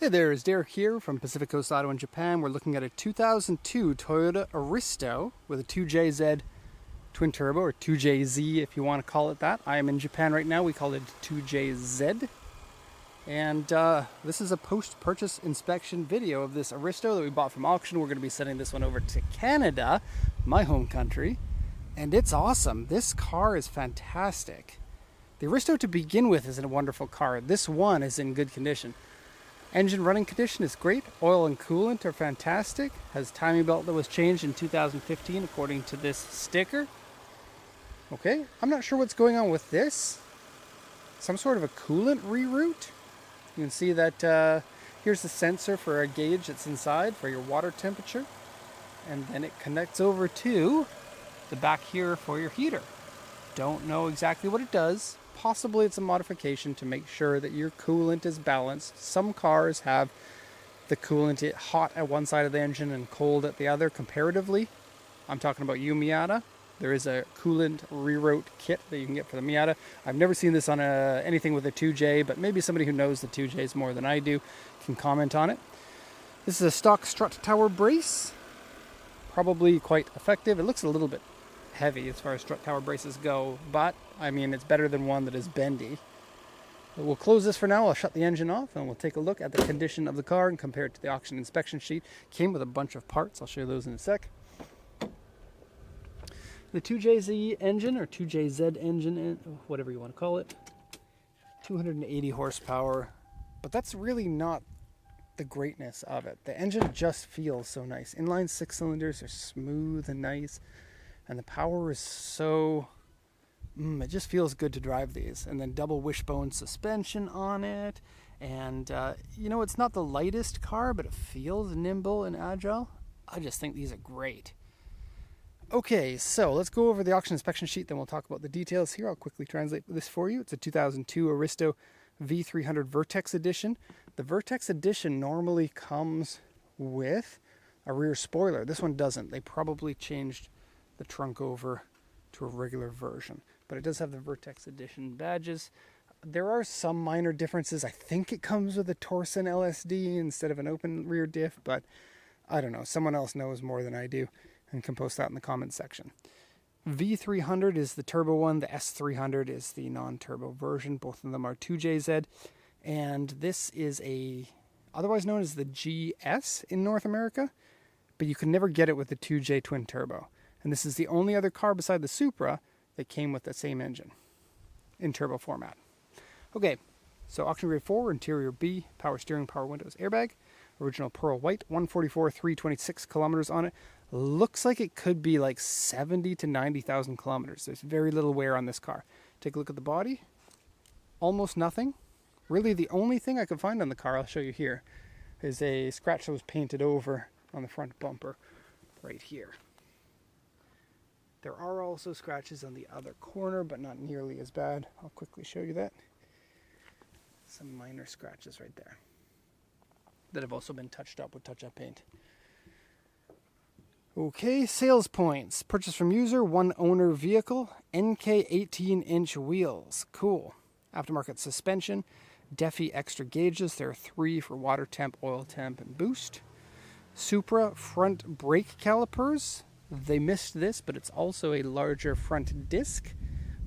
Hey there, it's Derek here from Pacific Coast Auto in Japan. We're looking at a 2002 Toyota Aristo with a 2JZ twin turbo, or 2JZ if you want to call it that. I am in Japan right now. We call it 2JZ. And this is a post-purchase inspection video of this Aristo that we bought from auction. We're going to be sending this one over to Canada, my home country. And it's awesome. This car is fantastic. The Aristo to begin with is a wonderful car. This one is in good condition. Engine running condition is great. Oil and coolant are fantastic. Has timing belt that was changed in 2015 according to this sticker. Okay, I'm not sure what's going on with this. Some sort of a coolant reroute. You can see that here's the sensor for a gauge that's inside for your water temperature. And then it connects over to the back here for your heater. Don't know exactly what it does. Possibly it's a modification to make sure that your coolant is balanced. Some cars have the coolant hot at one side of the engine and cold at the other comparatively. I'm talking about Miata. There is a coolant reroute kit that you can get for the Miata. I've never seen this on anything with a 2J, but maybe somebody who knows the 2Js more than I do can comment on it. This is a stock strut tower brace. Probably quite effective. It looks a little bit heavy as far as strut tower braces go, but I mean, it's better than one that is bendy. But we'll close this for now. I'll shut the engine off and we'll take a look at the condition of the car and compare it to the auction inspection sheet. Came with a bunch of parts. I'll show you those in a sec. The 2JZ engine, or 2JZ engine, whatever you want to call it, 280 horsepower, but that's really not the greatness of it. The engine just feels so nice. Inline 6 cylinders are smooth and nice. And the power is so, it just feels good to drive these. And then double wishbone suspension on it. And, you know, it's not the lightest car, but it feels nimble and agile. I just think these are great. Okay, so let's go over the auction inspection sheet, then we'll talk about the details here. I'll quickly translate this for you. It's a 2002 Aristo V300 Vertex Edition. The Vertex Edition normally comes with a rear spoiler. This one doesn't. They probably changed the trunk over to a regular version, but it does have the Vertex Edition badges. There are some minor differences. I think it comes with a Torsen LSD instead of an open rear diff, but I don't know. Someone else knows more than I do and can post that in the comments section. V300 is the turbo one. The S300 is the non-turbo version. Both of them are 2JZ, and this is otherwise known as the GS in North America, but you can never get it with the 2J twin turbo. And this is the only other car beside the Supra that came with the same engine in turbo format. Okay, so auction grade 4, interior B, power steering, power windows, airbag, original pearl white, 144, 326 kilometers on it. Looks like it could be like 70 to 90,000 kilometers. There's very little wear on this car. Take a look at the body. Almost nothing. Really the only thing I could find on the car, I'll show you here, is a scratch that was painted over on the front bumper right here. There are also scratches on the other corner, but not nearly as bad. I'll quickly show you that. Some minor scratches right there that have also been touched up with touch-up paint. Okay, sales points. Purchase from user, one owner vehicle, NK 18-inch wheels. Cool. Aftermarket suspension, Defi extra gauges. There are 3 for water temp, oil temp, and boost. Supra front brake calipers. They missed this, but it's also a larger front disc,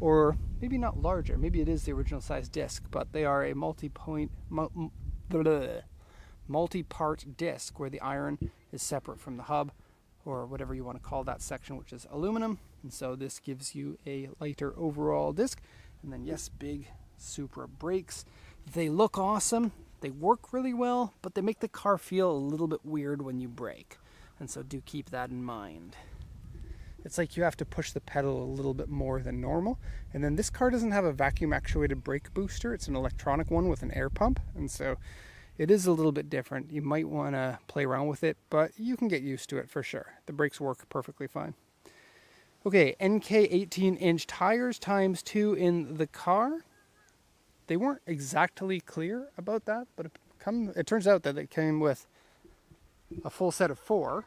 or maybe not larger, maybe it is the original size disc, but they are a multi-part disc where the iron is separate from the hub, or whatever you want to call that section, which is aluminum. And so this gives you a lighter overall disc. And then yes, big Supra brakes. They look awesome. They work really well, but they make the car feel a little bit weird when you brake. And so do keep that in mind. It's like you have to push the pedal a little bit more than normal. And then this car doesn't have a vacuum actuated brake booster. It's an electronic one with an air pump. And so it is a little bit different. You might want to play around with it, but you can get used to it for sure. The brakes work perfectly fine. Okay, NK 18-inch tires times 2 in the car. They weren't exactly clear about that, but it turns out that it came with a full set of 4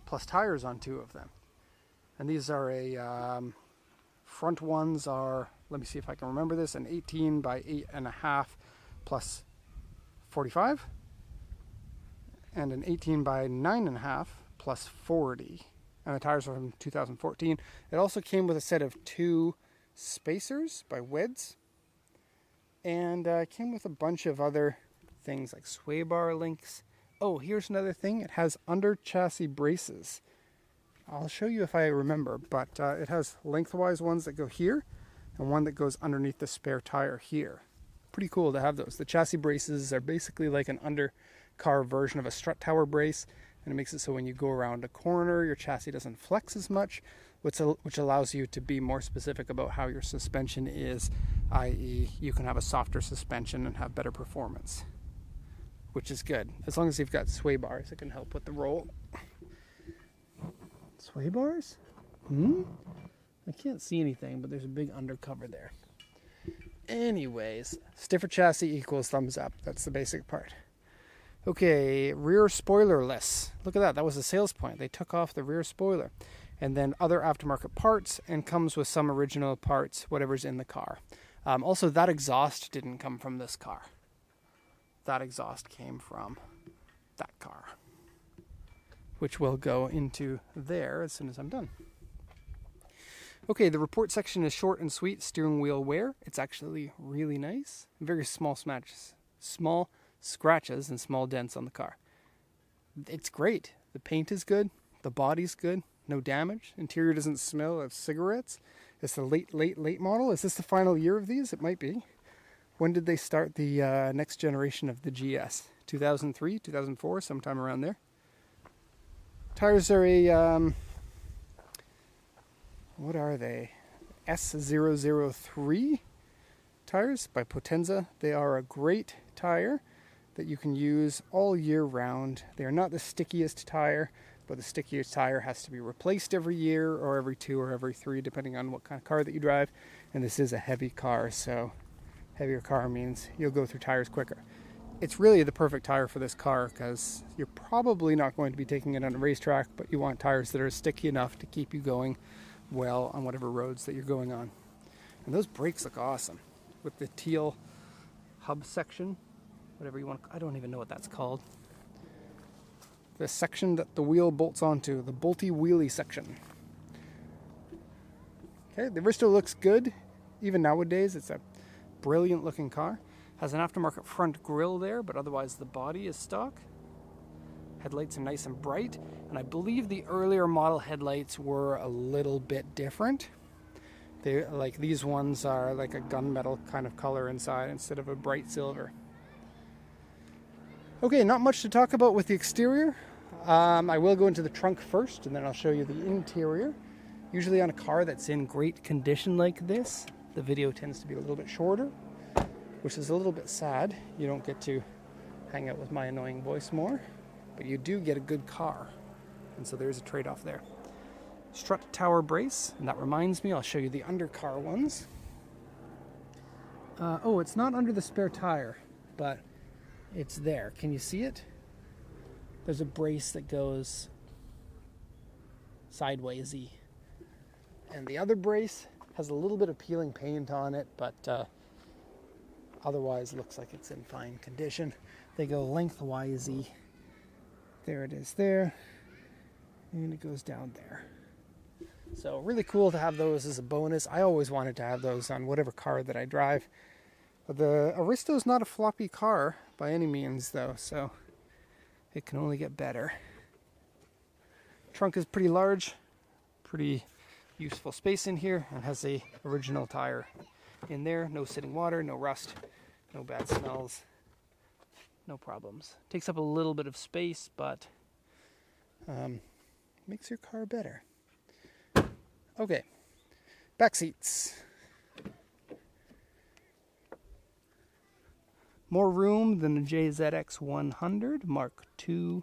plus tires on 2 of them. And these are front ones are, let me see if I can remember this, an 18 by 8.5 plus 45. and an 18 by 9.5 plus 40. And the tires are from 2014. It also came with a set of 2 spacers by Weds. And came with a bunch of other things like sway bar links. Oh, here's another thing. It has under chassis braces. I'll show you if I remember, but it has lengthwise ones that go here and one that goes underneath the spare tire here. Pretty cool to have those. The chassis braces are basically like an undercar version of a strut tower brace, and it makes it so when you go around a corner, your chassis doesn't flex as much, which allows you to be more specific about how your suspension is, i.e. you can have a softer suspension and have better performance, which is good. As long as you've got sway bars, it can help with the roll. Sway bars? I can't see anything, but there's a big undercover there. Anyways, stiffer chassis equals thumbs up. That's the basic part. Okay, rear spoilerless. Look at that. That was a sales point. They took off the rear spoiler. And then other aftermarket parts, and comes with some original parts, whatever's in the car. Also, that exhaust didn't come from this car. That exhaust came from that car, which will go into there as soon as I'm done. Okay, the report section is short and sweet. Steering wheel wear. It's actually really nice. Very small scratches and small dents on the car. It's great. The paint is good. The body's good. No damage. Interior doesn't smell of cigarettes. It's the late model. Is this the final year of these? It might be. When did they start the next generation of the GS? 2003, 2004, sometime around there. Tires are a, what are they? S003 tires by Potenza. They are a great tire that you can use all year round. They are not the stickiest tire, but the stickiest tire has to be replaced every year or every 2 or every 3, depending on what kind of car that you drive. And this is a heavy car, so heavier car means you'll go through tires quicker. It's really the perfect tire for this car because you're probably not going to be taking it on a racetrack, but you want tires that are sticky enough to keep you going well on whatever roads that you're going on. And those brakes look awesome with the teal hub section, whatever you want. I don't even know what that's called. The section that the wheel bolts onto, the bolty wheelie section. Okay, the Aristo looks good. Even nowadays, it's a brilliant looking car. Has an aftermarket front grille there, but otherwise the body is stock. Headlights are nice and bright, and I believe the earlier model headlights were a little bit different. They, like these ones are like a gunmetal kind of color inside instead of a bright silver. Okay, not much to talk about with the exterior. I will go into the trunk first, and then I'll show you the interior. Usually on a car that's in great condition like this, the video tends to be a little bit shorter, which is a little bit sad. You don't get to hang out with my annoying voice more, but you do get a good car, and so there's a trade-off there. Strut tower brace, and that reminds me, I'll show you the undercar ones. Oh, it's not under the spare tire, but it's there. Can you see it? There's a brace that goes sidewaysy. And the other brace has a little bit of peeling paint on it, but otherwise looks like it's in fine condition. They go lengthwisey. There it is there. And it goes down there. So really cool to have those as a bonus. I always wanted to have those on whatever car that I drive. But the Aristo is not a floppy car by any means though, so it can only get better. Trunk is pretty large, pretty useful space in here, and has a original tire in there. No sitting water, no rust, no bad smells, no problems. Takes up a little bit of space, but makes your car better. Okay, back seats. More room than the JZX 100 Mark II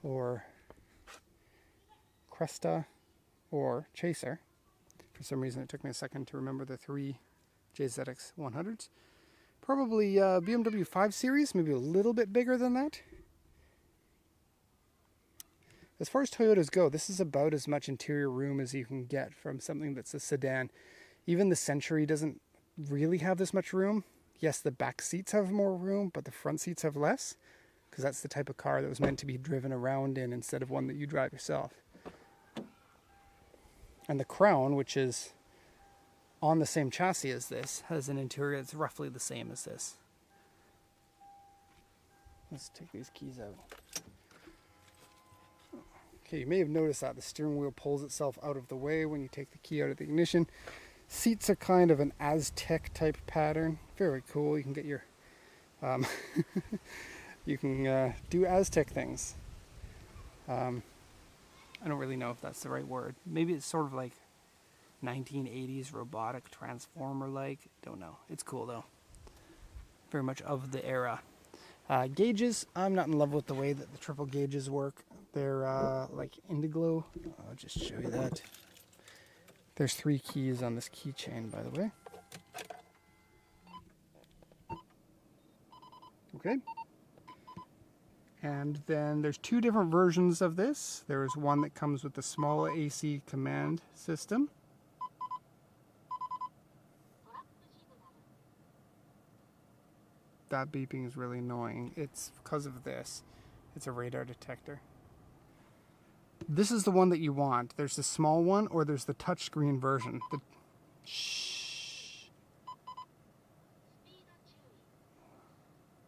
or Cresta or Chaser. For some reason it took me a second to remember the 3 JZX 100s. Probably BMW 5 Series, maybe a little bit bigger than that. As far as Toyotas go, this is about as much interior room as you can get from something that's a sedan. Even the Century doesn't really have this much room. Yes, the back seats have more room, but the front seats have less, because that's the type of car that was meant to be driven around in instead of one that you drive yourself. And the Crown, which is on the same chassis as this, has an interior that's roughly the same as this. Let's take these keys out. Okay, you may have noticed that the steering wheel pulls itself out of the way when you take the key out of the ignition. Seats are kind of an Aztec type pattern. Very cool. You can get your you can do Aztec things. I don't really know if that's the right word. Maybe it's sort of like 1980s robotic transformer like. Don't know. It's cool though. Very much of the era. Gauges, I'm not in love with the way that the triple gauges work. They're like Indiglo. I'll just show you that. There's 3 keys on this keychain, by the way. Okay. And then there's 2 different versions of this. There's one that comes with the small AC command system. That beeping is really annoying. It's because of this. It's a radar detector. This is the one that you want. There's the small one, or there's the touchscreen version. Shh.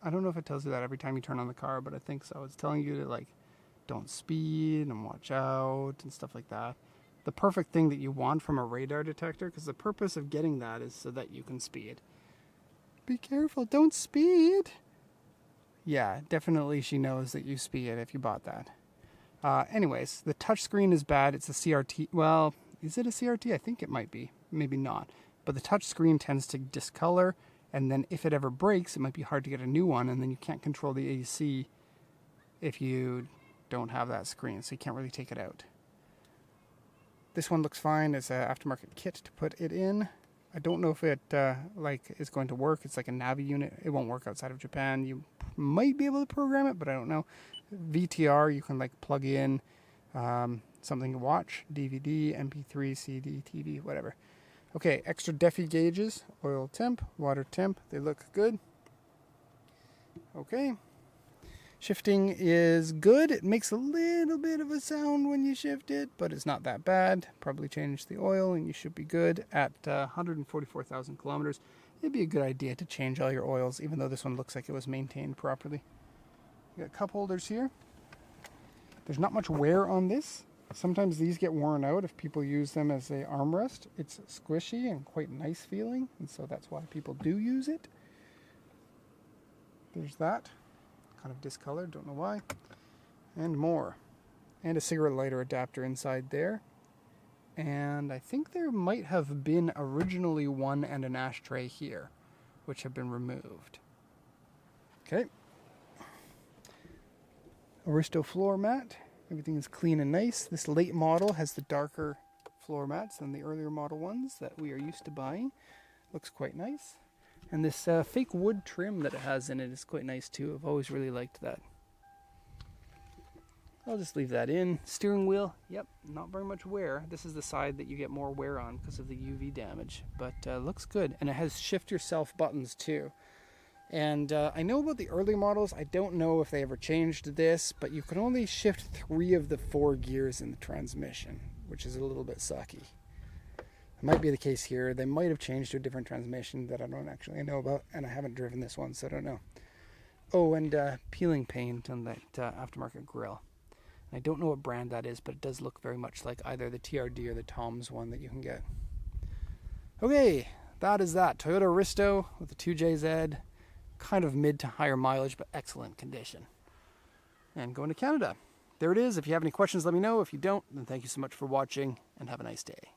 I don't know if it tells you that every time you turn on the car, but I think so. It's telling you to, like, don't speed and watch out and stuff like that. The perfect thing that you want from a radar detector, because the purpose of getting that is so that you can speed. Be careful, don't speed. Yeah, definitely she knows that you speed if you bought that. Anyways, the touchscreen is bad. It's a CRT. Well, is it a CRT? I think it might be. Maybe not. But the touchscreen tends to discolor, and then if it ever breaks, it might be hard to get a new one, and then you can't control the AC if you don't have that screen, so you can't really take it out. This one looks fine. It's an aftermarket kit to put it in. I don't know if it is going to work. It's like a Navi unit. It won't work outside of Japan. You might be able to program it, but I don't know. VTR, you can like plug in something to watch, DVD, MP3, CD, TV, whatever. Okay, extra Defi gauges, oil temp, water temp. They look good. Okay. Shifting is good. It makes a little bit of a sound when you shift it, but it's not that bad. Probably change the oil and you should be good. At 144,000 kilometers, it'd be a good idea to change all your oils, even though this one looks like it was maintained properly. You got cup holders here. There's not much wear on this. Sometimes these get worn out if people use them as a armrest. It's squishy and quite nice feeling, and so that's why people do use it. There's that. Kind of discolored, don't know why. And more. And a cigarette lighter adapter inside there. And I think there might have been originally one and an ashtray here, which have been removed. Okay. Aristo floor mat. Everything is clean and nice. This late model has the darker floor mats than the earlier model ones that we are used to buying. Looks quite nice. And this fake wood trim that it has in it is quite nice too. I've always really liked that. I'll just leave that in. Steering wheel, yep, not very much wear. This is the side that you get more wear on because of the UV damage, but looks good. And it has shift yourself buttons too. And I know about the early models. I don't know if they ever changed this, but you can only shift 3 of the 4 gears in the transmission, which is a little bit sucky. It might be the case here. They might have changed to a different transmission that I don't actually know about, and I haven't driven this one, so I don't know. Oh, and peeling paint on that aftermarket grille. And I don't know what brand that is, but it does look very much like either the TRD or the Tom's one that you can get. Okay, that is that. Toyota Aristo with the 2JZ. Kind of mid to higher mileage, but excellent condition. And going to Canada. There it is. If you have any questions, let me know. If you don't, then thank you so much for watching, and have a nice day.